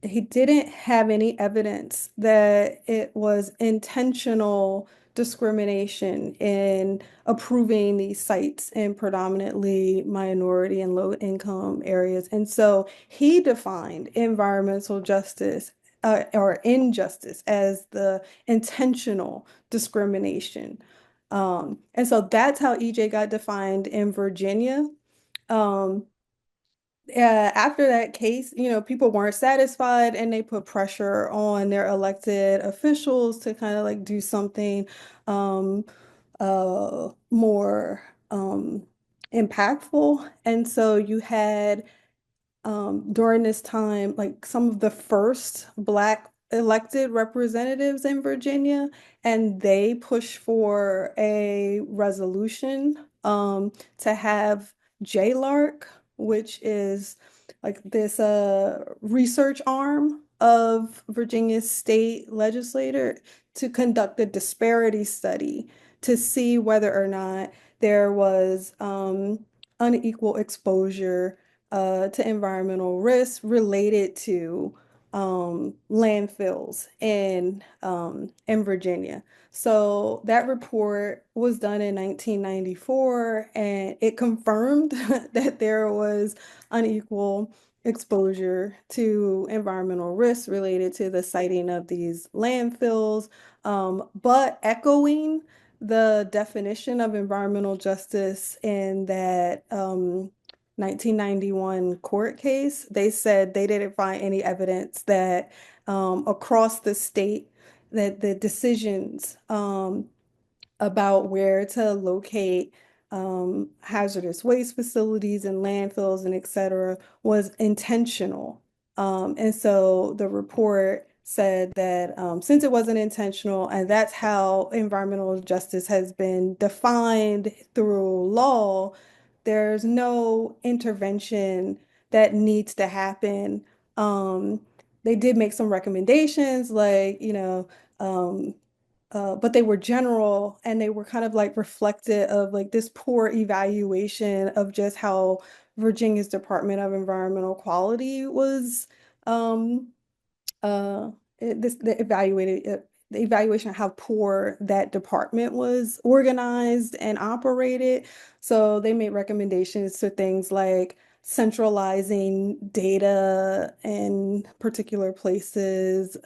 he didn't have any evidence that it was intentional discrimination in approving these sites in predominantly minority and low income areas. And so he defined environmental justice or injustice as the intentional discrimination. And so that's how EJ got defined in Virginia. Um, After that case, people weren't satisfied and they put pressure on their elected officials to kind of like do something more impactful. And so you had during this time, like some of the first Black elected representatives in Virginia, and they pushed for a resolution to have JLARC, which is like this research arm of Virginia's state legislator, to conduct a disparity study to see whether or not there was unequal exposure to environmental risks related to landfills in Virginia. So that report was done in 1994, and it confirmed that there was unequal exposure to environmental risks related to the siting of these landfills, but echoing the definition of environmental justice in that 1991 court case. They said they didn't find any evidence that across the state that the decisions about where to locate hazardous waste facilities and landfills and et cetera was intentional. And so the report said that since it wasn't intentional, and that's how environmental justice has been defined through law, there's no intervention that needs to happen. They did make some recommendations, like, but they were general, and they were kind of like reflected of like this poor evaluation of just how Virginia's Department of Environmental Quality was um, uh this the evaluation of how poor that department was organized and operated. So they made recommendations to things like centralizing data in particular places,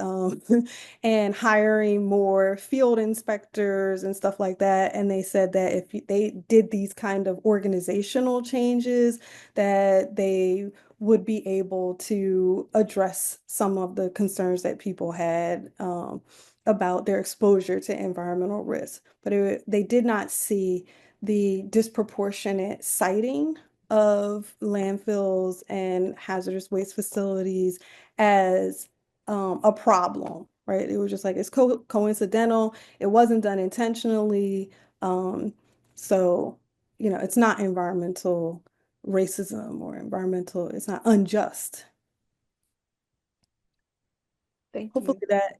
and hiring more field inspectors and stuff like that. And they said that if they did these kind of organizational changes, that they would be able to address some of the concerns that people had about their exposure to environmental risk. But they did not see the disproportionate siting of landfills and hazardous waste facilities as a problem, right? It was just like it's coincidental. It wasn't done intentionally. Um, so, it's not environmental racism or environmental, it's not unjust. Thank Hopefully you. that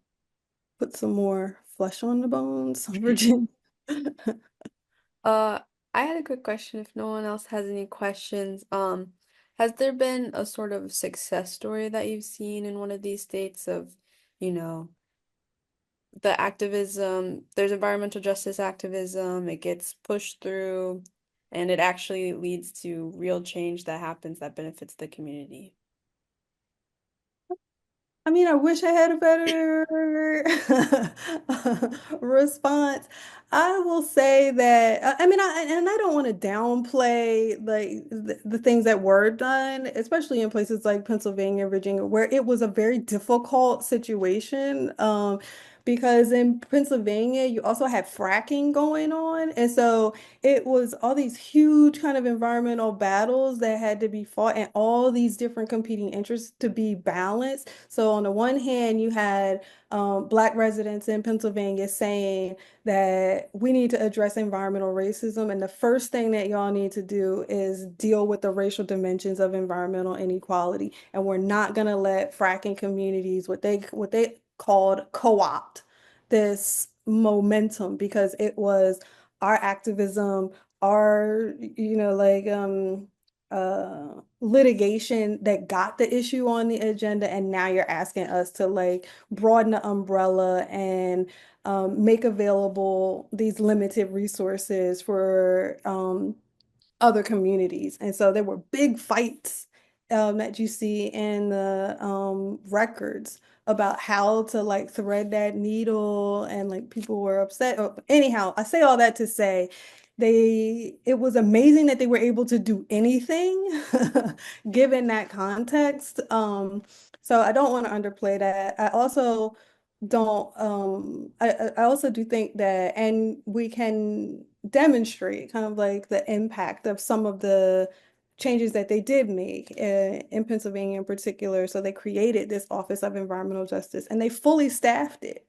puts some more flesh on the bones, Virginia. Uh, I had a quick question if no one else has any questions. Has there been a sort of success story that you've seen in one of these states of, you know, the activism, there's environmental justice activism, it gets pushed through, and it actually leads to real change that happens that benefits the community? I mean, I wish I had a better response. I will say that, I mean, I don't want to downplay like the things that were done, especially in places like Pennsylvania and Virginia, where it was a very difficult situation. Because in Pennsylvania, you also had fracking going on. And so it was all these huge kind of environmental battles that had to be fought, and all these different competing interests to be balanced. So on the one hand, you had Black residents in Pennsylvania saying that we need to address environmental racism, and the first thing that y'all need to do is deal with the racial dimensions of environmental inequality, and we're not going to let fracking communities what they called co-opt this momentum, because it was our activism, our litigation that got the issue on the agenda, and now you're asking us to like broaden the umbrella and make available these limited resources for other communities. And so there were big fights that you see in the records about how to like thread that needle, and like people were upset. Anyhow, I say all that to say it was amazing that they were able to do anything given that context. So I don't want to underplay that. I also don't I also do think that, and we can demonstrate kind of like the impact of some of the changes that they did make in Pennsylvania in particular. So they created this Office of Environmental Justice and they fully staffed it.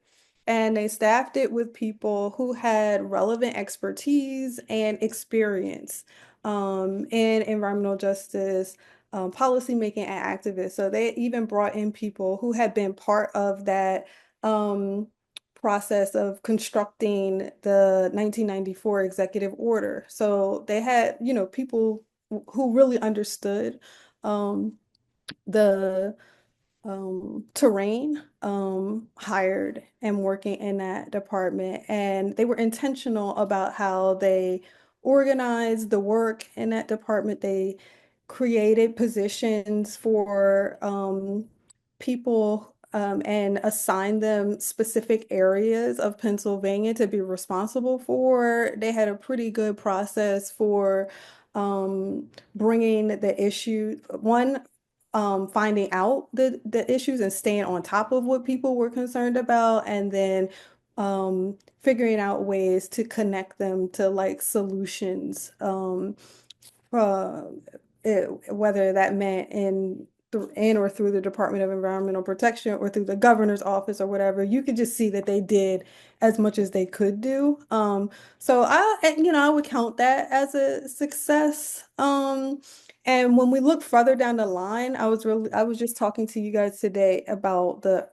And they staffed it with people who had relevant expertise and experience in environmental justice, policymaking, and activists. So they even brought in people who had been part of that um, process of constructing the 1994 executive order. So they had, people who really understood um, the terrain, hired and working in that department. And they were intentional about how they organized the work in that department. They created positions for people and assigned them specific areas of Pennsylvania to be responsible for. They had a pretty good process for bringing the issue, one, finding out the issues and staying on top of what people were concerned about, and then figuring out ways to connect them to like solutions. Uh, Whether that meant in or through the Department of Environmental Protection or through the governor's office or whatever, you could just see that they did as much as they could do. So I would count that as a success. And when we look further down the line, I was just talking to you guys today about the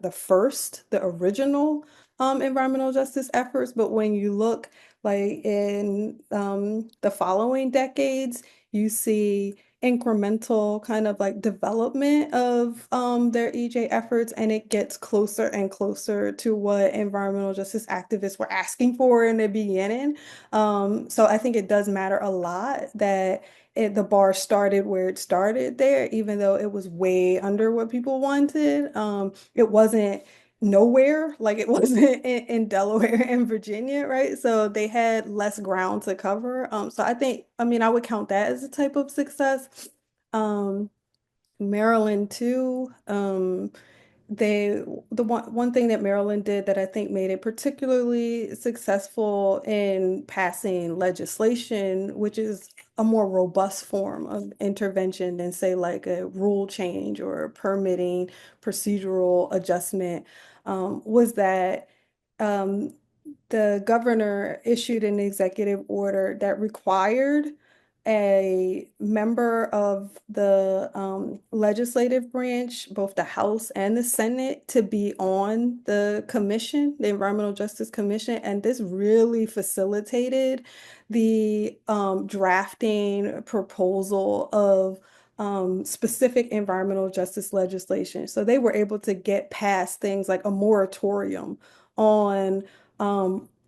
original environmental justice efforts. But when you look like in the following decades, you see incremental kind of like development of their EJ efforts, and it gets closer and closer to what environmental justice activists were asking for in the beginning. So I think it does matter a lot that the bar started where it started there, even though it was way under what people wanted. It wasn't nowhere like it wasn't in Delaware and Virginia, right? So they had less ground to cover. So I mean, I would count that as a type of success. Um, Maryland too. They the one thing that Maryland did that I think made it particularly successful in passing legislation, which is a more robust form of intervention than say like a rule change or a permitting procedural adjustment, was that um, the governor issued an executive order that required a member of the legislative branch, both the House and the Senate, to be on the commission, the Environmental Justice Commission. And this really facilitated the drafting proposal of specific environmental justice legislation. So they were able to get past things like a moratorium on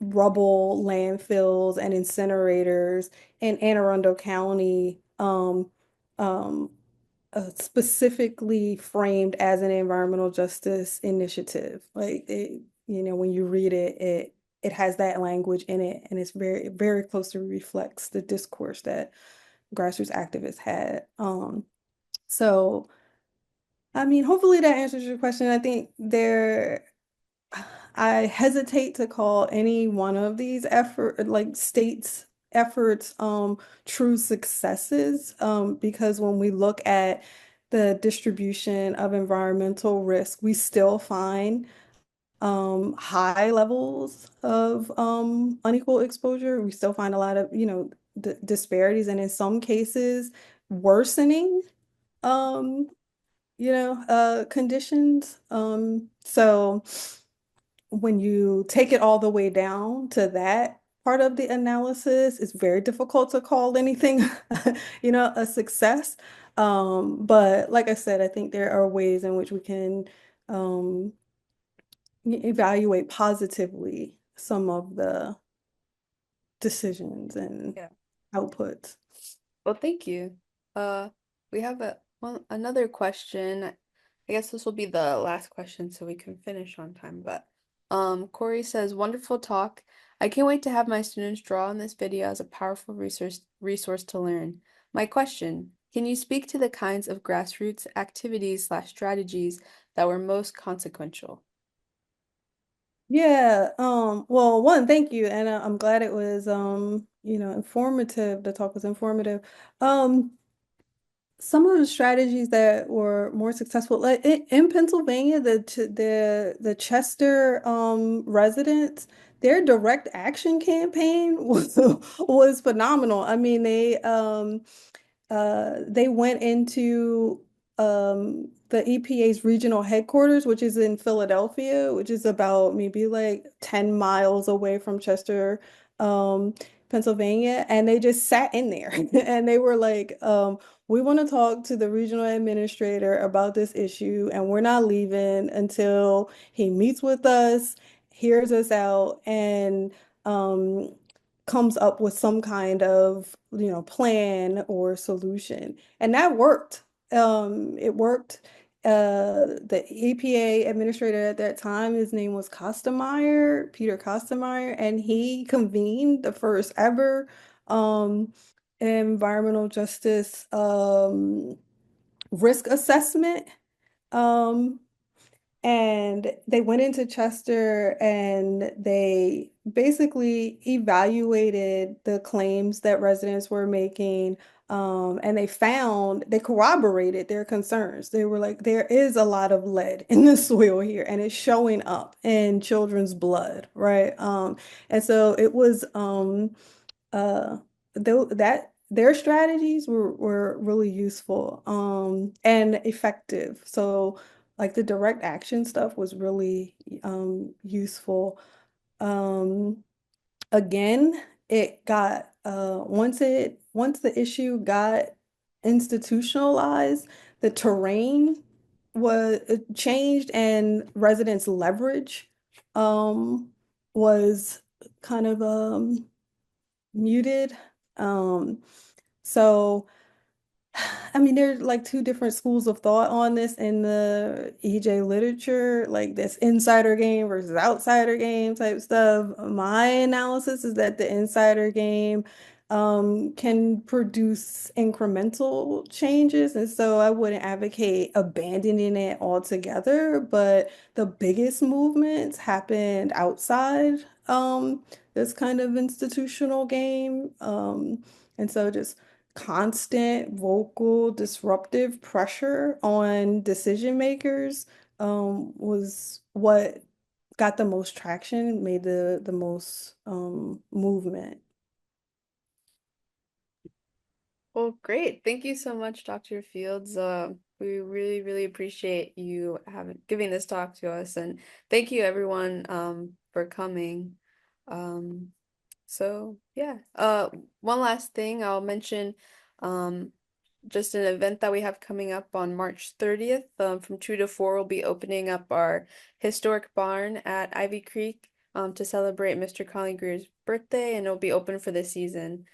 rubble landfills and incinerators in Anne Arundel County, um, specifically framed as an environmental justice initiative. Like when you read it, it has that language in it, and it's very, very closely reflects the discourse that grassroots activists had. So I mean, hopefully that answers your question. I think I hesitate to call any one of these like states' efforts, true successes, because when we look at the distribution of environmental risk, we still find high levels of unequal exposure. We still find a lot of, disparities, and in some cases, worsening, um, conditions. So when you take it all the way down to that part of the analysis, it's very difficult to call anything, a success. But like I said, I think there are ways in which we can um, evaluate positively some of the decisions and Yeah. outputs. Well, thank you. We have another question. I guess this will be the last question so we can finish on time. But Corey says, wonderful talk. I can't wait to have my students draw on this video as a powerful resource to learn. My question, can you speak to the kinds of grassroots activities/strategies that were most consequential? Yeah, well, one, thank you. And I'm glad it was, informative. The talk was informative. Um, some of the strategies that were more successful, like in Pennsylvania, the Chester residents, their direct action campaign was phenomenal. I mean, they went into the EPA's regional headquarters, which is in Philadelphia, which is about maybe like 10 miles away from Chester, Pennsylvania. And they just sat in there and they were like, we want to talk to the regional administrator about this issue, and we're not leaving until he meets with us, hears us out, and um, comes up with some kind of, plan or solution. And that worked. It worked. The EPA administrator at that time, his name was Peter Kostemeyer, and he convened the first ever environmental justice risk assessment. Um, and they went into Chester and they basically evaluated the claims that residents were making. And they corroborated their concerns. They were like, there is a lot of lead in the soil here, and it's showing up in children's blood, right? And so it was though that their strategies were really useful and effective. So like the direct action stuff was really useful. Um Again, it got once the issue got institutionalized, the terrain was changed, and residents' leverage um was kind of muted. Um, so, I mean, there's like two different schools of thought on this in the EJ literature, like this insider game versus outsider game type stuff. My analysis is that the insider game can produce incremental changes, and so I wouldn't advocate abandoning it altogether, but the biggest movements happened outside this kind of institutional game. And so just constant vocal disruptive pressure on decision makers was what got the most traction, made the most movement. Well, great. Thank you so much, Dr. Fields. We really, really appreciate you giving this talk to us, and thank you everyone for coming. Um, so yeah. One last thing I'll mention, um, just an event that we have coming up on March 30th, from 2 to 4, we'll be opening up our historic barn at Ivy Creek to celebrate Mr. Colin Greer's birthday, and it'll be open for the season.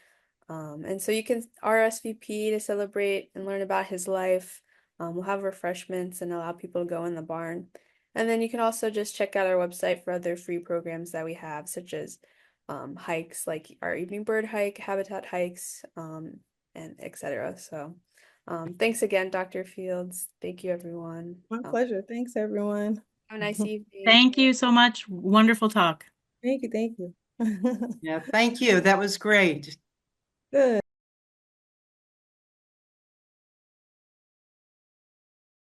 And so you can RSVP to celebrate and learn about his life. We'll have refreshments and allow people to go in the barn. And then you can also just check out our website for other free programs that we have, such as hikes like our evening bird hike, habitat hikes, and etc. So thanks again, Dr. Fields. Thank you, everyone. My pleasure. Thanks, everyone. Have a nice evening. Thank you so much. Wonderful talk. Thank you. Thank you. Yeah, thank you. That was great. Good.